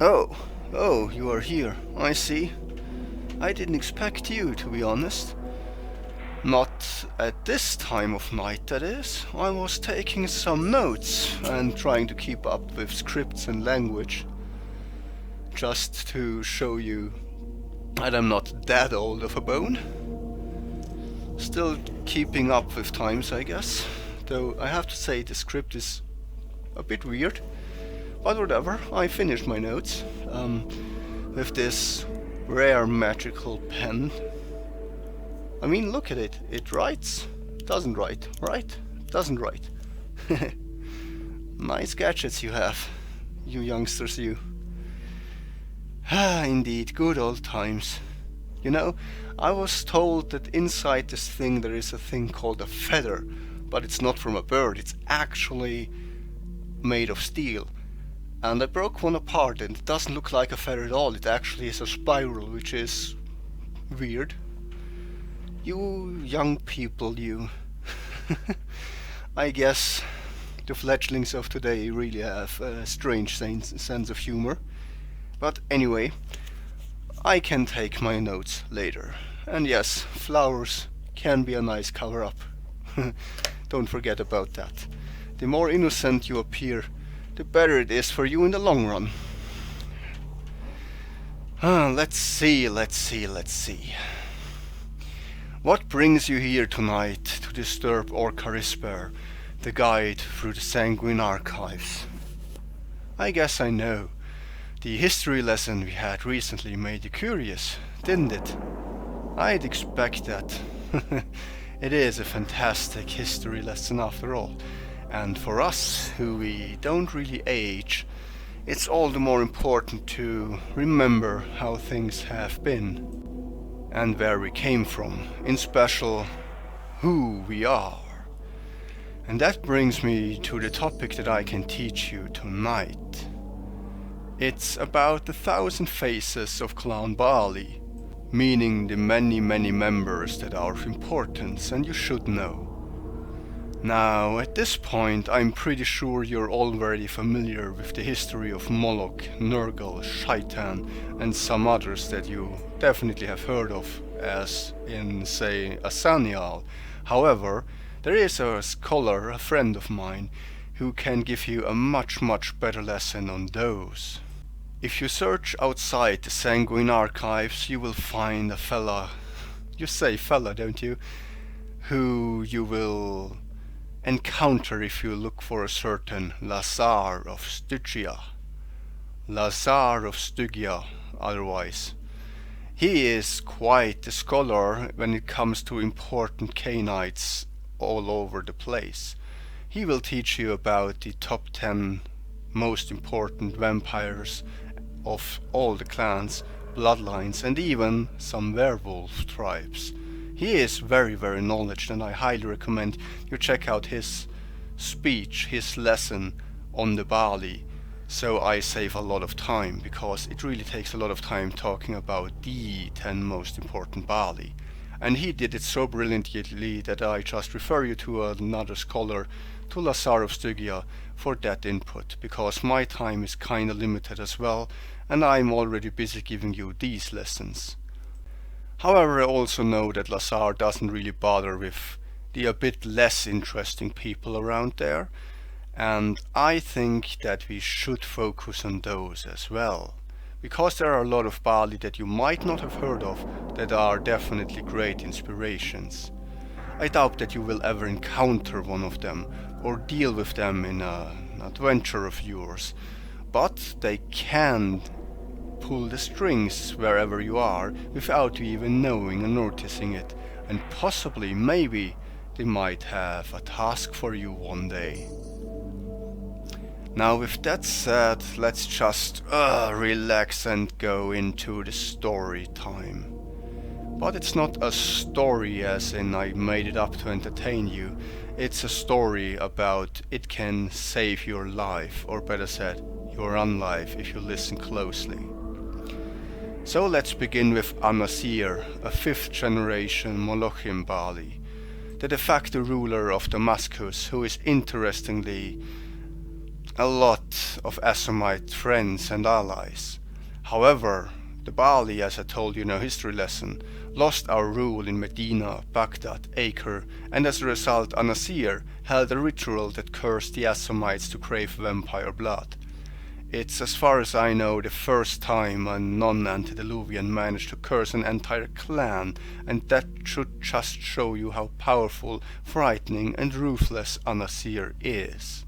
Oh, oh, you are here. I see. I didn't expect you, to be honest. Not at this time of night, that is. I was taking some notes and trying to keep up with scripts and language. Just to show you that I'm not that old of a bone. Still keeping up with times, I guess. Though I have to say the script is a bit weird. But whatever, I finished my notes with this rare magical pen. I mean, look at it. It writes. Doesn't write, right? Doesn't write. Nice gadgets you have, you youngsters, you. Ah, indeed, good old times. You know, I was told that inside this thing there is a thing called a feather, but it's not from a bird, it's actually made of steel. And I broke one apart and it doesn't look like a feather at all, it actually is a spiral, which is weird. You young people, you. I guess the fledglings of today really have a strange sense of humor. But anyway, I can take my notes later. And yes, flowers can be a nice cover up. Don't forget about that. The more innocent you appear, the better it is for you in the long run. Let's see. What brings you here tonight to disturb Orcarisper, the guide through the Sanguine Archives? I guess I know. The history lesson we had recently made you curious, didn't it? I'd expect that. It is a fantastic history lesson after all, and for us, who we don't really age, it's all the more important to remember how things have been, and where we came from, in special, who we are. And that brings me to the topic that I can teach you tonight. It's about the 1,000 faces of Clan Baali, meaning the many members that are of importance and you should know. Now, at this point, I'm pretty sure you're already familiar with the history of Moloch, Nergal, Shaitan, and some others that you definitely have heard of, as in, say, Asanial. However, there is a scholar, a friend of mine, who can give you a much better lesson on those. If you search outside the Sanguine Archives, you will find a fella, you say fella, don't you, who you will encounter if you look for a certain Lazar of Stygia. Lazar of Stygia, otherwise. He is quite a scholar when it comes to important Canaanites all over the place. He will teach you about the top 10 most important vampires of all the clans, bloodlines, and even some werewolf tribes. He is very knowledgeable, and I highly recommend you check out his speech, his lesson on the Baali, so I save a lot of time, because it really takes a lot of time talking about the 10 most important Baali. And he did it so brilliantly that I just refer you to another scholar, to Lazar of Stygia, for that input, because my time is kinda limited as well, and I'm already busy giving you these lessons. However, I also know that Lazar doesn't really bother with the a bit less interesting people around there, and I think that we should focus on those as well, because there are a lot of Baali that you might not have heard of that are definitely great inspirations. I doubt that you will ever encounter one of them or deal with them in an adventure of yours, but they can pull the strings wherever you are without you even knowing and noticing it, and possibly, maybe, they might have a task for you one day. Now, with that said, let's just relax and go into the story time. But it's not a story as in I made it up to entertain you. It's a story about it can save your life, or better said, your unlife, if you listen closely. So let's begin with Anasir, a 5th generation Molochim Baali, the de facto ruler of Damascus, who is interestingly a lot of Assamite friends and allies. However, the Baali, as I told you in our history lesson, lost our rule in Medina, Baghdad, Acre, and as a result An-Nasir held a ritual that cursed the Assamites to crave vampire blood. It's, as far as I know, the first time a non-antediluvian managed to curse an entire clan, and that should just show you how powerful, frightening, and ruthless An-Nasir is.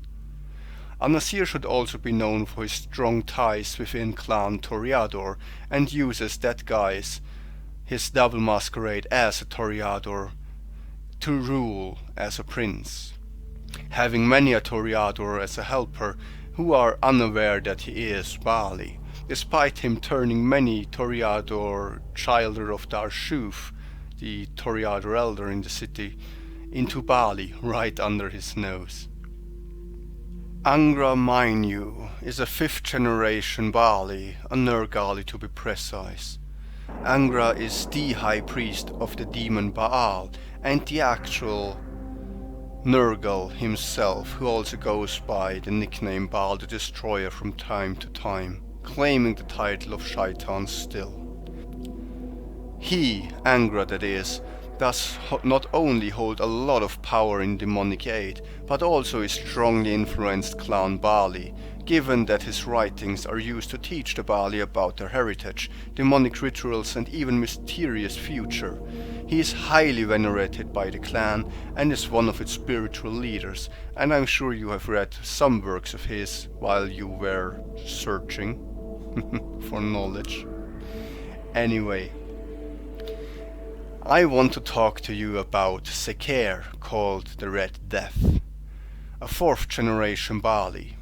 An-Nasir should also be known for his strong ties within Clan Toreador, and uses that guise, his double masquerade as a Toreador, to rule as a prince, having many a Toreador as a helper who are unaware that he is Baali, despite him turning many Toreador childer of Darshuf, the Toreador elder in the city, into Baali right under his nose. Angra Mainyu is a 5th generation Baali, a Nergali to be precise. Angra is the high priest of the demon Baal and the actual Nergal himself, who also goes by the nickname Baal the Destroyer from time to time, claiming the title of Shaitan still. He, Angra that is, does not only hold a lot of power in demonic aid, but also is strongly influenced Clan Baali, given that his writings are used to teach the Baali about their heritage, demonic rituals and even mysterious future. He is highly venerated by the clan and is one of its spiritual leaders, and I'm sure you have read some works of his while you were searching for knowledge. Anyway, I want to talk to you about Seker, called the Red Death, a 4th generation Baali.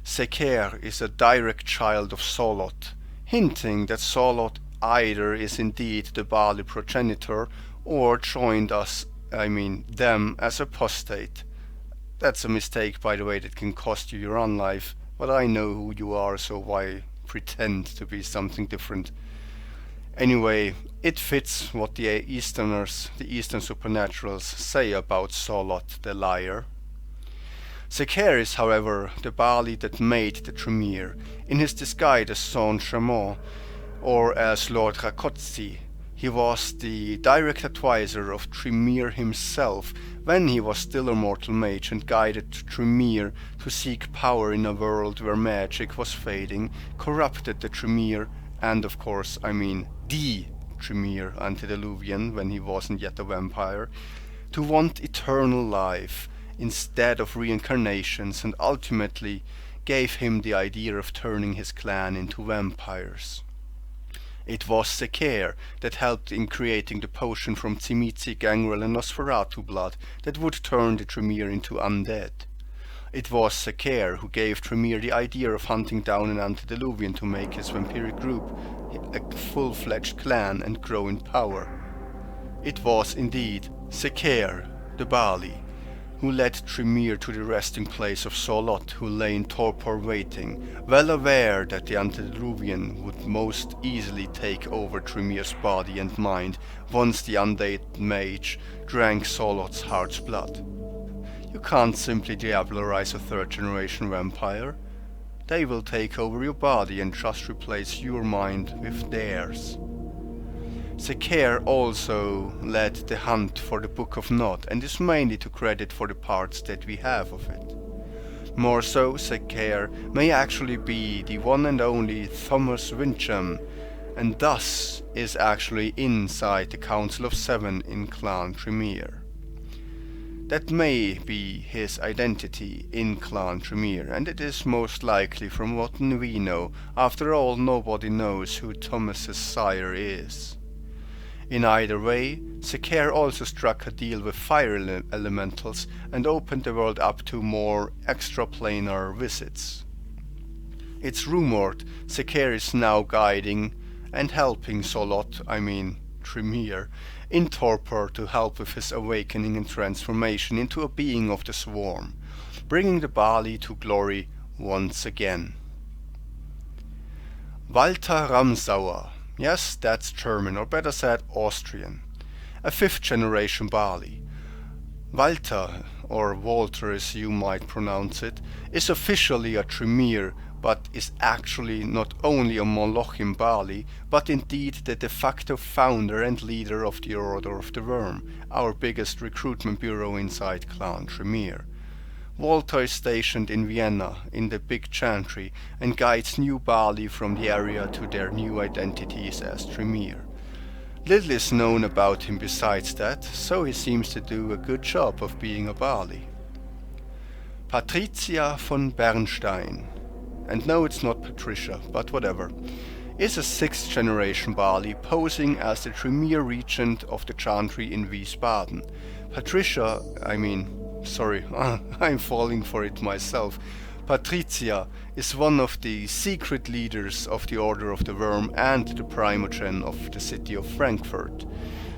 Seker is a direct child of Solot, hinting that Solot either is indeed the Baali progenitor or joined them as apostate. That's a mistake, by the way, that can cost you your own life, but I know who you are, so why pretend to be something different? Anyway, it fits what the Eastern supernaturals, say about Solot the liar. Seker is, however, the Baali that made the Tremere, in his disguise as Saint Chamon, or as Lord Rakotsi. He was the direct advisor of Tremere himself when he was still a mortal mage and guided Tremere to seek power in a world where magic was fading, corrupted the Tremere, and of course, the Tremere antediluvian when he wasn't yet a vampire, to want eternal life instead of reincarnations, and ultimately gave him the idea of turning his clan into vampires. It was Seker that helped in creating the potion from Tzimitzi, Gangrel and Nosferatu blood that would turn the Tremere into undead. It was Seker who gave Tremere the idea of hunting down an antediluvian to make his vampiric group a full-fledged clan and grow in power. It was indeed Seker, the Baali, who led Tremere to the resting place of Solot, who lay in torpor waiting, well aware that the antediluvian would most easily take over Tremere's body and mind once the undead mage drank Solot's heart's blood. You can't simply diablerize a 3rd generation vampire. They will take over your body and just replace your mind with theirs. Seker also led the hunt for the Book of Nod and is mainly to credit for the parts that we have of it. More so, Seker may actually be the one and only Thomas Wincham, and thus is actually inside the Council of Seven in Clan Tremere. That may be his identity in Clan Tremere, and it is most likely from what we know. After all, nobody knows who Thomas's sire is. In either way, Seker also struck a deal with fire elementals and opened the world up to more extraplanar visits. It's rumored Seker is now guiding and helping Solot, Tremere, in torpor to help with his awakening and transformation into a being of the swarm, bringing the Baali to glory once again. Walter Ramsauer, yes, that's German, or better said Austrian, a 5th generation Baali, Walter, or Walter as you might pronounce it, is officially a Tremere, but is actually not only a Molochim Baali, but indeed the de facto founder and leader of the Order of the Worm, our biggest recruitment bureau inside Clan Tremere. Walter is stationed in Vienna, in the Big Chantry, and guides new Baali from the area to their new identities as Tremere. Little is known about him besides that, so he seems to do a good job of being a Baali. Patricia von Bernstein, and no, it's not Patricia, but whatever, is a 6th generation Baali posing as the Tremere regent of the Chantry in Wiesbaden. Patricia, sorry, I'm falling for it myself. Patricia is one of the secret leaders of the Order of the Worm and the primogen of the city of Frankfurt.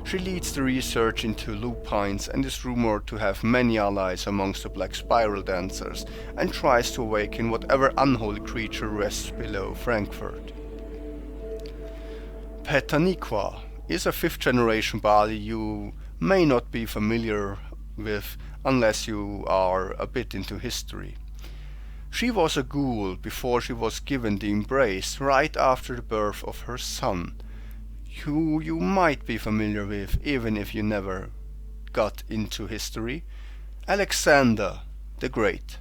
She leads the research into lupines and is rumored to have many allies amongst the Black Spiral Dancers, and tries to awaken whatever unholy creature rests below Frankfurt. Petaniqua is a 5th generation Baali you may not be familiar with unless you are a bit into history. She was a ghoul before she was given the embrace right after the birth of her son, who you might be familiar with even if you never got into history, Alexander the Great.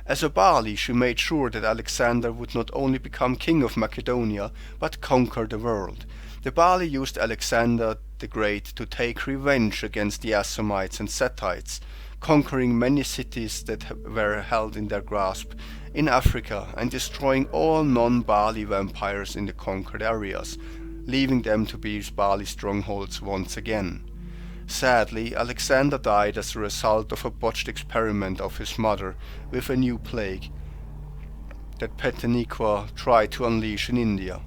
As a Baali, she made sure that Alexander would not only become king of Macedonia, but conquer the world. The Baali used Alexander the Great to take revenge against the Assamites and Settites, conquering many cities that were held in their grasp in Africa and destroying all non-Baali vampires in the conquered areas, leaving them to be Baali strongholds once again. Sadly, Alexander died as a result of a botched experiment of his mother with a new plague that Petaniqua tried to unleash in India.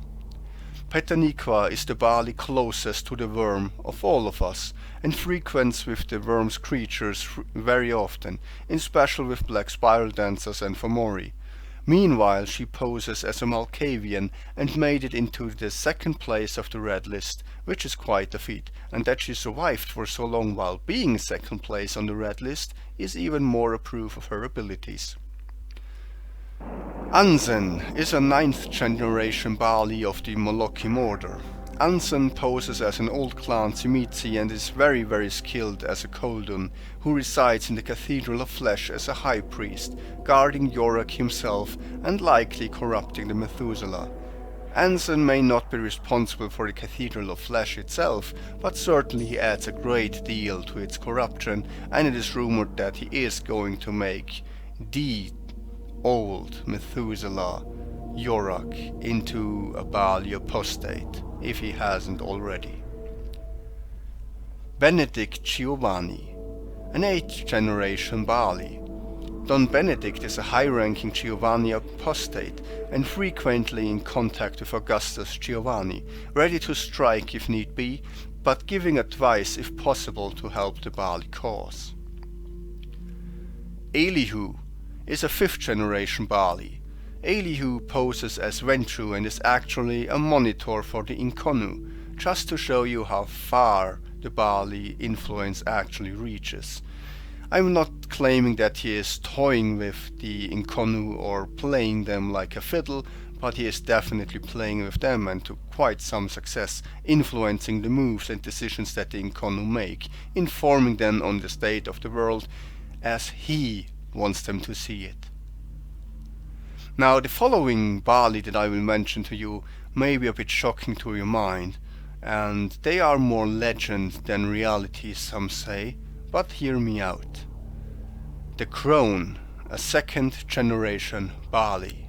Petaniqua is the Baali closest to the worm of all of us, and frequents with the worm's creatures very often, in special with Black Spiral Dancers and Fomori. Meanwhile, she poses as a Malkavian and made it into the 2nd place of the Red List, which is quite a feat, and that she survived for so long while being 2nd place on the Red List is even more a proof of her abilities. Anzen is a 9th generation Baali of the Molochim order. Anzen poses as an old clan Tsimitsi and is very skilled as a Koldun, who resides in the Cathedral of Flesh as a high priest, guarding Yorak himself and likely corrupting the Methuselah. Anzen may not be responsible for the Cathedral of Flesh itself, but certainly he adds a great deal to its corruption, and it is rumored that he is going to make the old Methuselah Yorak into a Baali apostate, if he hasn't already. Benedict Giovanni, an 8th generation Baali. Don Benedict is a high-ranking Giovanni apostate and frequently in contact with Augustus Giovanni, ready to strike if need be, but giving advice if possible to help the Baali cause. Elihu is a 5th generation Baali. Elihu poses as Ventrue and is actually a monitor for the Inconnu, just to show you how far the Baali influence actually reaches. I'm not claiming that he is toying with the Inconnu or playing them like a fiddle, but he is definitely playing with them and to quite some success, influencing the moves and decisions that the Inconnu make, informing them on the state of the world as he wants them to see it. Now, the following Baali that I will mention to you may be a bit shocking to your mind, and they are more legend than reality, some say, but hear me out. The Crone, a 2nd generation Baali.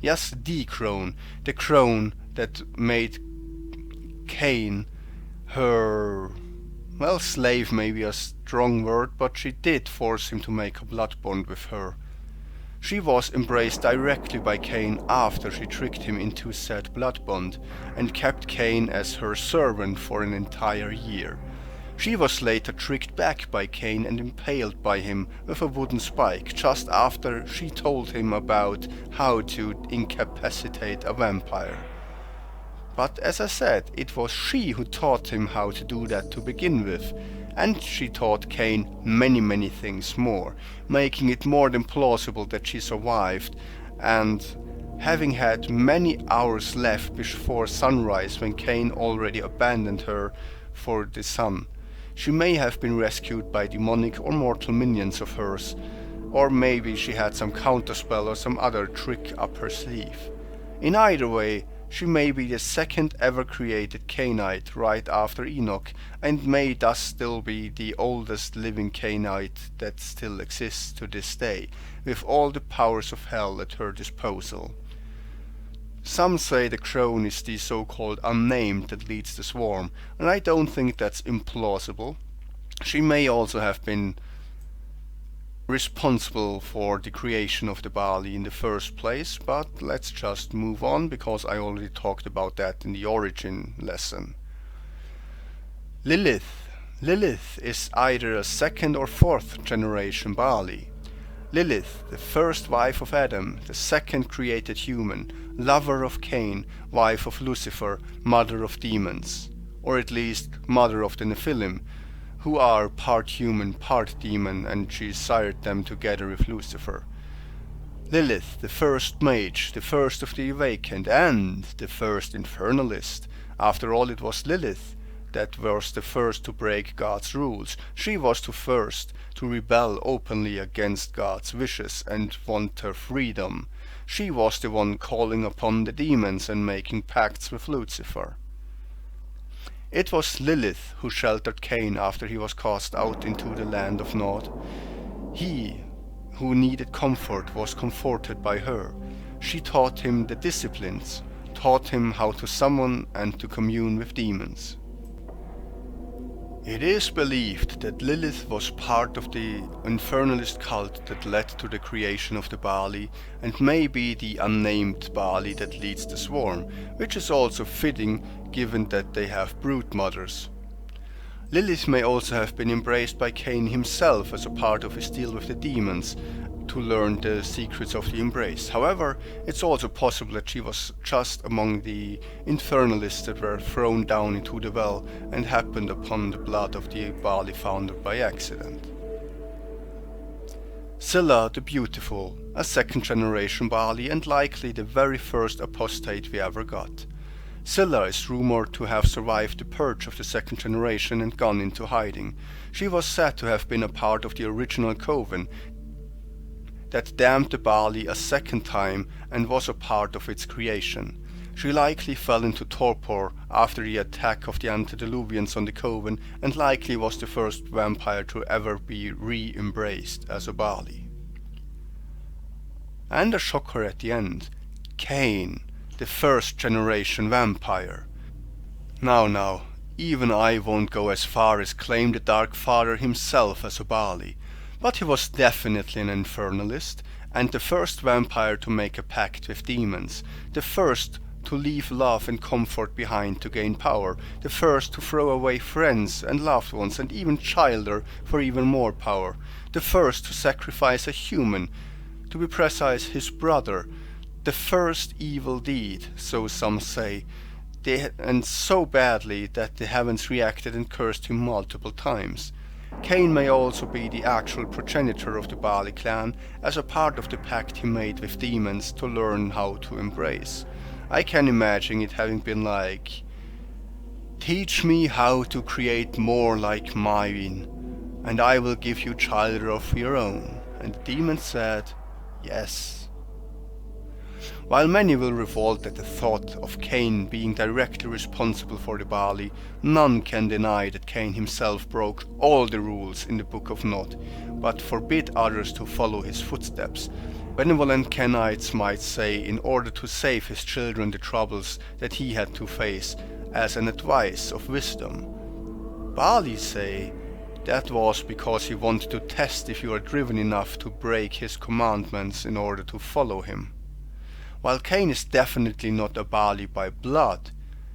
Yes, the Crone that made Cain her, well, slave may be a strong word, but she did force him to make a blood bond with her. She was embraced directly by Cain after she tricked him into said blood bond, and kept Cain as her servant for an entire year. She was later tricked back by Cain and impaled by him with a wooden spike just after she told him about how to incapacitate a vampire. But as I said, it was she who taught him how to do that to begin with, and she taught Cain many things more, making it more than plausible that she survived, and having had many hours left before sunrise when Cain already abandoned her for the sun. She may have been rescued by demonic or mortal minions of hers, or maybe she had some counterspell or some other trick up her sleeve. In either way, she may be the second ever created Cainite right after Enoch, and may thus still be the oldest living Cainite that still exists to this day, with all the powers of hell at her disposal. Some say the crone is the so-called unnamed that leads the swarm, and I don't think that's implausible. She may also have been responsible for the creation of the Baali in the first place, but let's just move on because I already talked about that in the origin lesson. Lilith. Lilith is either a second or fourth generation Baali. Lilith, the first wife of Adam, the second created human, lover of Cain, wife of Lucifer, mother of demons, or at least mother of the Nephilim, who are part human, part demon, and she sired them together with Lucifer. Lilith, the first mage, the first of the awakened, and the first infernalist. After all, it was Lilith that was the first to break God's rules. She was the first to rebel openly against God's wishes and want her freedom. She was the one calling upon the demons and making pacts with Lucifer. It was Lilith who sheltered Cain after he was cast out into the land of Nod. He who needed comfort was comforted by her. She taught him the disciplines, taught him how to summon and to commune with demons. It is believed that Lilith was part of the infernalist cult that led to the creation of the Baali, and may be the unnamed Baali that leads the swarm, which is also fitting given that they have brood mothers. Lilith may also have been embraced by Cain himself as a part of his deal with the demons, to learn the secrets of the embrace. However, it's also possible that she was just among the infernalists that were thrown down into the well and happened upon the blood of the Baali founder by accident. Scylla the Beautiful, a second generation Baali and likely the very first apostate we ever got. Scylla is rumored to have survived the purge of the second generation and gone into hiding. She was said to have been a part of the original coven that damned the Baali a second time and was a part of its creation. She likely fell into torpor after the attack of the antediluvians on the coven and likely was the first vampire to ever be re-embraced as a Baali. And a shocker at the end, Cain, the first generation vampire. Now, even I won't go as far as claim the Dark Father himself as a Baali, but he was definitely an infernalist, and the first vampire to make a pact with demons, the first to leave love and comfort behind to gain power, the first to throw away friends and loved ones and even children for even more power, the first to sacrifice a human, to be precise his brother, the first evil deed, so some say, and so badly that the heavens reacted and cursed him multiple times. Cain may also be the actual progenitor of the Baali clan, as a part of the pact he made with demons to learn how to embrace. I can imagine it having been like, "Teach me how to create more like mine, and I will give you children of your own." And the demons said, "Yes." While many will revolt at the thought of Cain being directly responsible for the Baali, none can deny that Cain himself broke all the rules in the Book of Nod, but forbid others to follow his footsteps. Benevolent Cainites might say in order to save his children the troubles that he had to face, as an advice of wisdom. Baali say that was because he wanted to test if you are driven enough to break his commandments in order to follow him. While Cain is definitely not a Baali by blood,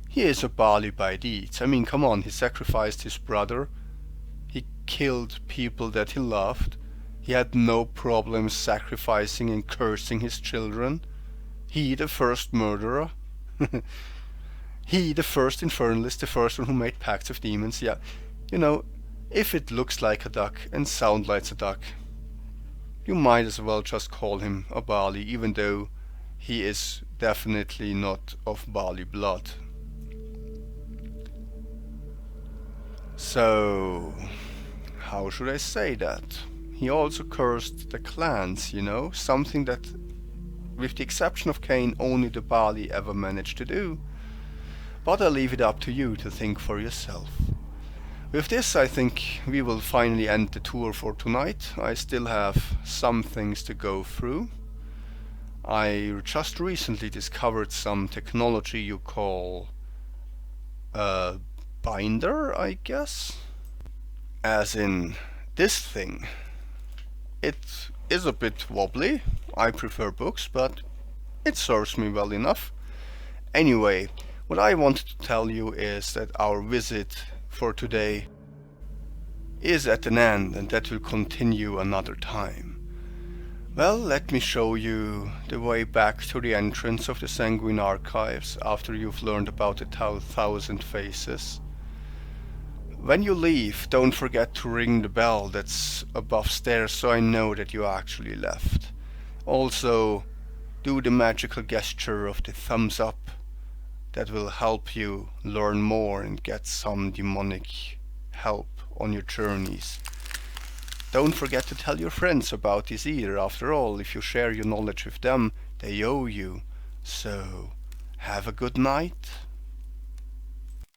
he is a Baali by deeds. I mean, come on, he sacrificed his brother, he killed people that he loved, he had no problem sacrificing and cursing his children. He, the first murderer. He, the first infernalist, the first one who made pacts with demons. Yeah, If it looks like a duck and sounds like a duck, you might as well just call him a Baali, even though he is definitely not of Baali blood. So, how should I say that? He also cursed the clans, something that, with the exception of Cain, only the Baali ever managed to do. But I'll leave it up to you to think for yourself. With this, I think we will finally end the tour for tonight. I still have some things to go through. I just recently discovered some technology you call a binder, I guess. As in this thing. It is a bit wobbly. I prefer books, but it serves me well enough. Anyway, what I wanted to tell you is that our visit for today is at an end, and that will continue another time. Well, let me show you the way back to the entrance of the Sanguine Archives after you've learned about the 1,000 faces. When you leave, don't forget to ring the bell that's above stairs so I know that you actually left. Also, do the magical gesture of the thumbs up. That will help you learn more and get some demonic help on your journeys. Don't forget to tell your friends about this either. After all, if you share your knowledge with them, they owe you. So, have a good night.